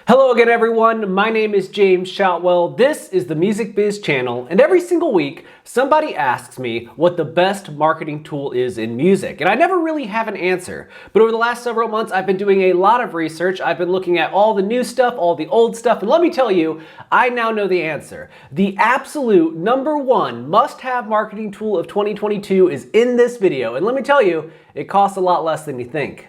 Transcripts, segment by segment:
Hello again everyone, my name is James Shotwell, this is the Music Biz channel, and every single week somebody asks me what the best marketing tool is in music, and I never really have an answer. But over the last several months I've been doing a lot of research, I've been looking at all the new stuff, all the old stuff, and let me tell you, I now know the answer. The absolute #1 must-have marketing tool of 2022 is in this video, and let me tell you, it costs a lot less than you think.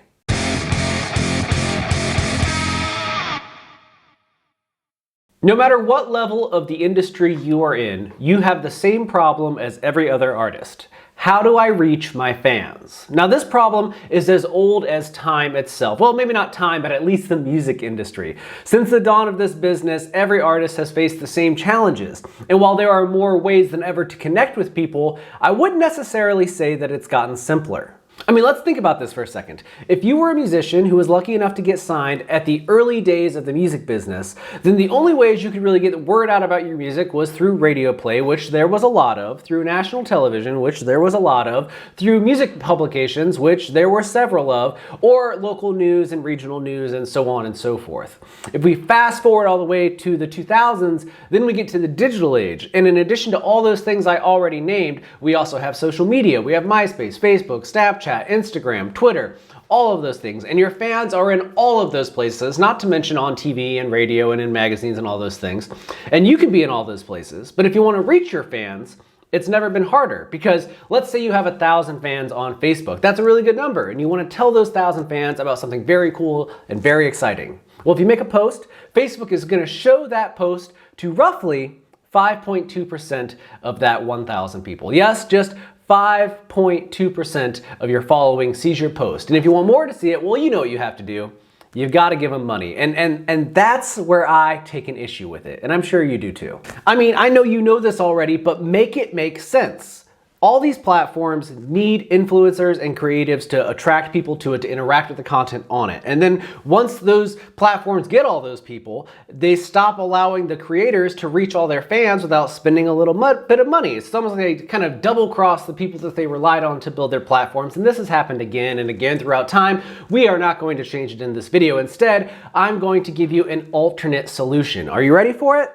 No matter what level of the industry you are in, you have the same problem as every other artist. How do I reach my fans? Now this problem is as old as time itself. Well, maybe not time, but at least the music industry. Since the dawn of this business, every artist has faced the same challenges. And while there are more ways than ever to connect with people, I wouldn't necessarily say that it's gotten simpler. I mean, let's think about this for a second. If you were a musician who was lucky enough to get signed at the early days of the music business, then the only ways you could really get the word out about your music was through radio play, which there was a lot of, through national television, which there was a lot of, through music publications, which there were several of, or local news and regional news and so on and so forth. If we fast forward all the way to the 2000s, then we get to the digital age. And in addition to all those things I already named, we also have social media. We have MySpace, Facebook, Snapchat, Instagram, Twitter, all of those things. And your fans are in all of those places, not to mention on TV and radio and in magazines and all those things. And you can be in all those places. But if you want to reach your fans, it's never been harder, because let's say you have 1,000 fans on Facebook. That's a really good number. And you want to tell those 1,000 fans about something very cool and very exciting. Well, if you make a post, Facebook is going to show that post to roughly 5.2% of that 1,000 people. Yes, just 5.2% of your following sees your post. And if you want more to see it, well, you know what you have to do. You've got to give them money. And that's where I take an issue with it. And I'm sure you do too. I mean, I know you know this already, but make it make sense. All these platforms need influencers and creatives to attract people to it, to interact with the content on it. And then once those platforms get all those people, they stop allowing the creators to reach all their fans without spending a little bit of money. It's almost like they kind of double cross the people that they relied on to build their platforms. And this has happened again and again throughout time. We are not going to change it in this video. Instead, I'm going to give you an alternate solution. Are you ready for it?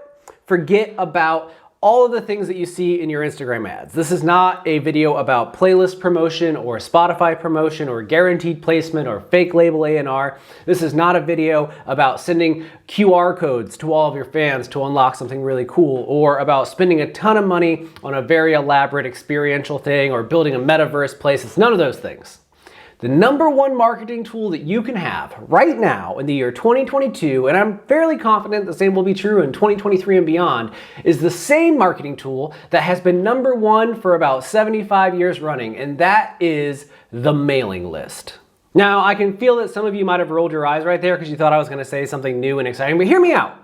Forget about all of the things that you see in your Instagram ads. This is not a video about playlist promotion or Spotify promotion or guaranteed placement or fake label A&R. This is not a video about sending QR codes to all of your fans to unlock something really cool, or about spending a ton of money on a very elaborate experiential thing or building a metaverse place. It's none of those things. The #1 marketing tool that you can have right now in the year 2022, and I'm fairly confident the same will be true in 2023 and beyond, is the same marketing tool that has been #1 for about 75 years running, and that is the mailing list. Now, I can feel that some of you might have rolled your eyes right there because you thought I was going to say something new and exciting, but hear me out.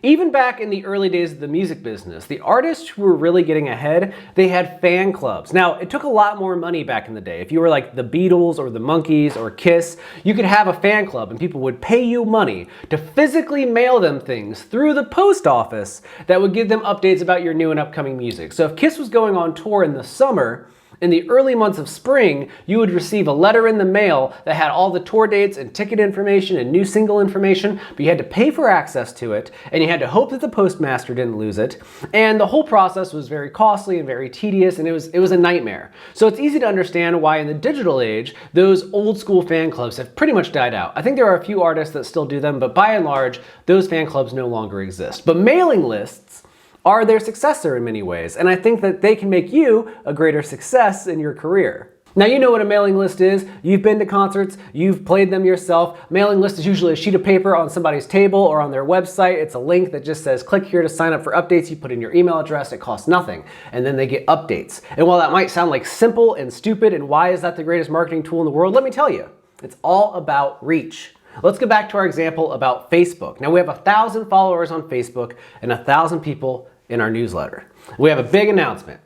Even back in the early days of the music business, the artists who were really getting ahead, they had fan clubs. Now, it took a lot more money back in the day. If you were like the Beatles or the Monkees or Kiss, you could have a fan club and people would pay you money to physically mail them things through the post office that would give them updates about your new and upcoming music. So if Kiss was going on tour in the summer, in the early months of spring, you would receive a letter in the mail that had all the tour dates and ticket information and new single information, but you had to pay for access to it, and you had to hope that the postmaster didn't lose it. And the whole process was very costly and very tedious, and it was a nightmare. So it's easy to understand why in the digital age, those old school fan clubs have pretty much died out. I think there are a few artists that still do them, but by and large, those fan clubs no longer exist. But mailing lists are their successor in many ways, and I think that they can make you a greater success in your career. Now, you know what a mailing list is. You've been to concerts, you've played them yourself. Mailing list is usually a sheet of paper on somebody's table or on their website. It's a link that just says, click here to sign up for updates. You put in your email address, it costs nothing, and then they get updates. And while that might sound like simple and stupid, and why is that the greatest marketing tool in the world, let me tell you, it's all about reach. Let's go back to our example about Facebook. Now, we have 1,000 followers on Facebook and 1,000 people in our newsletter. We have a big announcement.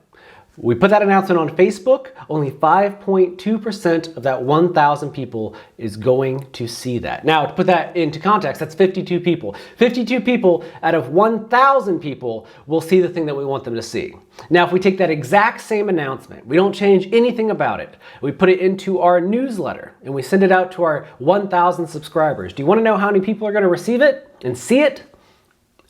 We put that announcement on Facebook, only 5.2% of that 1,000 people is going to see that. Now, to put that into context, that's 52 people. 52 people out of 1,000 people will see the thing that we want them to see. Now, if we take that exact same announcement, we don't change anything about it, we put it into our newsletter, and we send it out to our 1,000 subscribers. Do you want to know how many people are going to receive it and see it?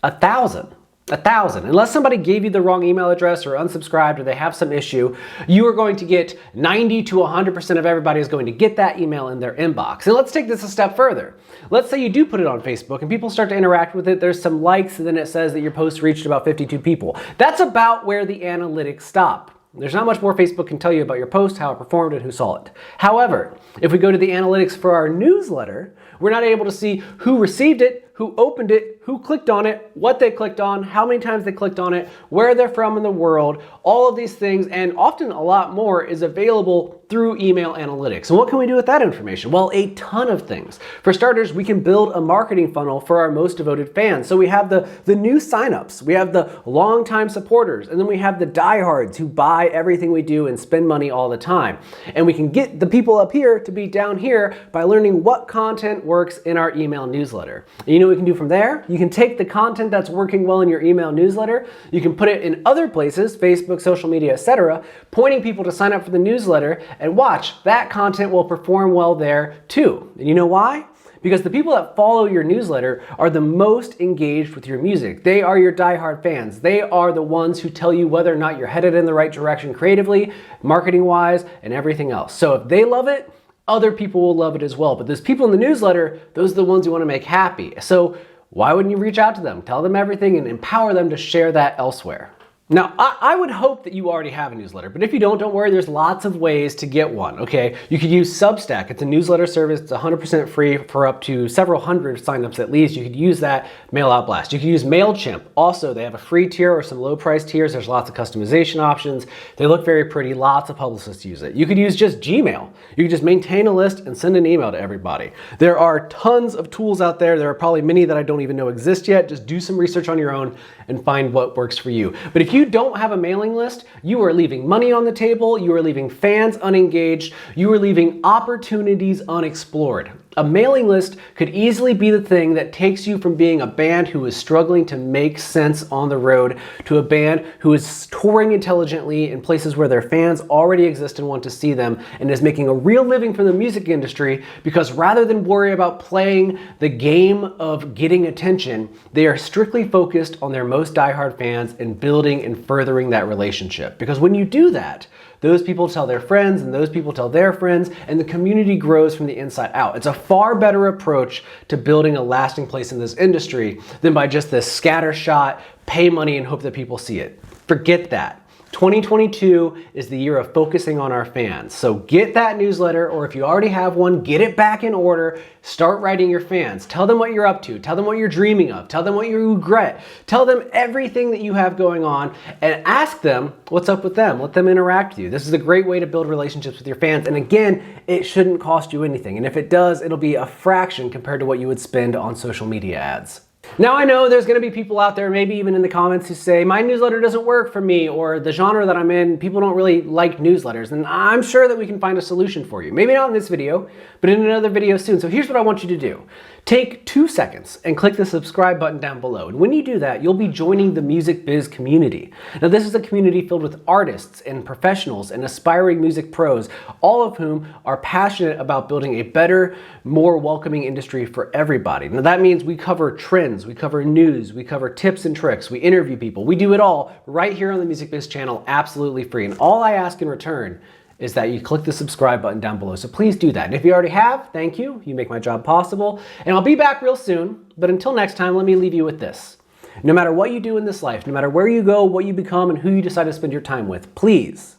1,000. 1,000. Unless somebody gave you the wrong email address or unsubscribed or they have some issue, you are going to get 90 to 100% of everybody is going to get that email in their inbox. And let's take this a step further. Let's say you do put it on Facebook and people start to interact with it. There's some likes and then it says that your post reached about 52 people. That's about where the analytics stop. There's not much more Facebook can tell you about your post, how it performed, and who saw it. However, if we go to the analytics for our newsletter, we're not able to see who received it, who opened it, who clicked on it, what they clicked on, how many times they clicked on it, where they're from in the world. All of these things, and often a lot more, is available through email analytics. And what can we do with that information? Well, a ton of things. For starters, we can build a marketing funnel for our most devoted fans. So we have the new signups, we have the longtime supporters, and then we have the diehards who buy everything we do and spend money all the time. And we can get the people up here to be down here by learning what content works in our email newsletter. And you know what we can do from there? You can take the content that's working well in your email newsletter, you can put it in other places, Facebook, social media, etc., pointing people to sign up for the newsletter, and watch, that content will perform well there too. And you know why? Because the people that follow your newsletter are the most engaged with your music. They are your diehard fans. They are the ones who tell you whether or not you're headed in the right direction creatively, marketing-wise, and everything else. So if they love it, other people will love it as well. But those people in the newsletter, those are the ones you want to make happy. So why wouldn't you reach out to them, tell them everything, and empower them to share that elsewhere? Now, I would hope that you already have a newsletter, but if you don't worry, there's lots of ways to get one, okay? You could use Substack. It's a newsletter service. It's 100% free for up to several hundred signups at least. You could use that, mail out blast. You could use MailChimp. Also, they have a free tier or some low price tiers. There's lots of customization options. They look very pretty. Lots of publicists use it. You could use just Gmail. You could just maintain a list and send an email to everybody. There are tons of tools out there. There are probably many that I don't even know exist yet. Just do some research on your own and find what works for you. But if you don't have a mailing list, you are leaving money on the table, you are leaving fans unengaged, you are leaving opportunities unexplored. A mailing list could easily be the thing that takes you from being a band who is struggling to make sense on the road to a band who is touring intelligently in places where their fans already exist and want to see them, and is making a real living from the music industry, because rather than worry about playing the game of getting attention, they are strictly focused on their most diehard fans and building and furthering that relationship. Because when you do that, those people tell their friends, and those people tell their friends, and the community grows from the inside out. It's a far better approach to building a lasting place in this industry than by just this scattershot, pay money and hope that people see it. Forget that. 2022 is the year of focusing on our fans. So get that newsletter, or if you already have one, get it back in order. Start writing your fans. Tell them what you're up to. Tell them what you're dreaming of. Tell them what you regret. Tell them everything that you have going on, and ask them what's up with them. Let them interact with you. This is a great way to build relationships with your fans. And again, it shouldn't cost you anything. And if it does, it'll be a fraction compared to what you would spend on social media ads. Now I know there's going to be people out there, maybe even in the comments, who say, my newsletter doesn't work for me, or the genre that I'm in, people don't really like newsletters. And I'm sure that we can find a solution for you. Maybe not in this video, but in another video soon. So here's what I want you to do. Take 2 seconds and click the subscribe button down below. And when you do that, you'll be joining the music biz community. Now this is a community filled with artists and professionals and aspiring music pros, all of whom are passionate about building a better, more welcoming industry for everybody. Now that means we cover trends, we cover news, we cover tips and tricks, we interview people. We do it all right here on the Music Biz channel, absolutely free. And all I ask in return is that you click the subscribe button down below. So please do that. And if you already have, thank you. You make my job possible. And I'll be back real soon. But until next time, let me leave you with this. No matter what you do in this life, no matter where you go, what you become, and who you decide to spend your time with, please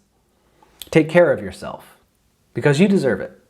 take care of yourself, because you deserve it.